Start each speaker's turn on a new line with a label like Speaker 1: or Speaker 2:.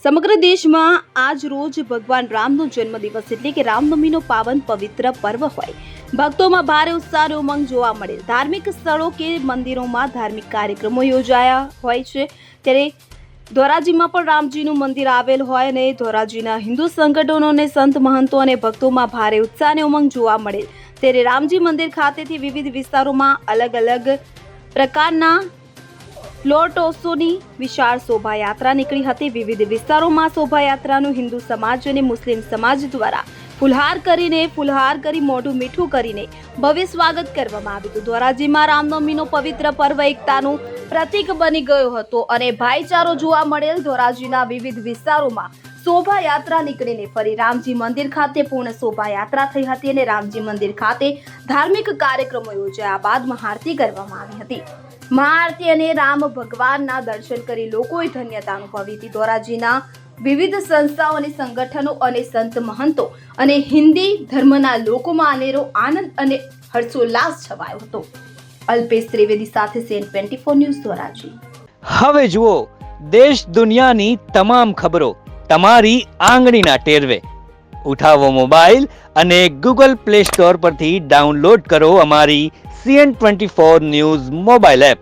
Speaker 1: સમગ્ર દેશમાં આજ રોજ ભગવાન રામનો જન્મદિવસ એટલે કે રામનવમીનો પાવન પવિત્ર પર્વ હોય ભક્તોમાં ભારે ઉત્સાહ અને ઉમંગ જોવા મળે। ધાર્મિક સ્થળો કે મંદિરોમાં ધાર્મિક કાર્યક્રમો યોજાયા હોય છે ત્યારે ધોરાજીમાં પણ રામજીનું મંદિર આવેલ હોય અને ધોરાજીના હિન્દુ સંગઠનો અને સંત મહંતો અને ભક્તોમાં ભારે ઉત્સાહ અને ઉમંગ જોવા મળે। ત્યારે રામજી મંદિર ખાતેથી વિવિધ વિસ્તારોમાં અલગ અલગ પ્રકારના ફ્લોટોસોની વિશાળ શોભાયાત્રા નીકળી હતી। વિવિધ વિસ્તારોમાં શોભાયાત્રાનું હિન્દુ સમાજ અને મુસ્લિમ સમાજ દ્વારા ફુલહાર કરી મોઢું મીઠું કરીને ભવ્ય સ્વાગત કરવામાં આવ્યું હતું। ધોરાજીમાં રામનવમીનો પવિત્ર પર્વ એકતાનું પ્રતીક બની ગયો હતો અને ભાઈચારો જોવા મળેલ। ધોરાજીના વિવિધ વિસ્તારોમાં શોભાયાત્રા નીકળીને ફરી રામજી મંદિર ખાતે પૂર્ણ શોભાયાત્રા થઈ હતી અને રામજી મંદિર ખાતે ધાર્મિક કાર્યક્રમો યોજાયા બાદ મહાઆરતી કરવામાં આવી હતી। મહાઆરતી અને રામ ભગવાનના દર્શન કરી લોકોએ ધન્યતા અનુભવી હતી। ધોરાજીના વિવિધ સંસ્થાઓ અને સંગઠનો અને સંત મહંતો અને હિન્દી ધર્મના લોકોમાં અનેરો આનંદ અને હર્ષોલ્લાસ છવાયો હતો। અલ્પેશ ત્રિવેદી સાથે CN24 ન્યૂઝ ધોરાજી।
Speaker 2: હવે જુઓ દેશ દુનિયાની તમામ ખબરો તમારી આંગળીના ટેરવે। ઉઠાવો મોબાઈલ અને Google Play Store પરથી ડાઉનલોડ કરો અમારી CN24 ન્યૂઝ મોબાઈલ એપ।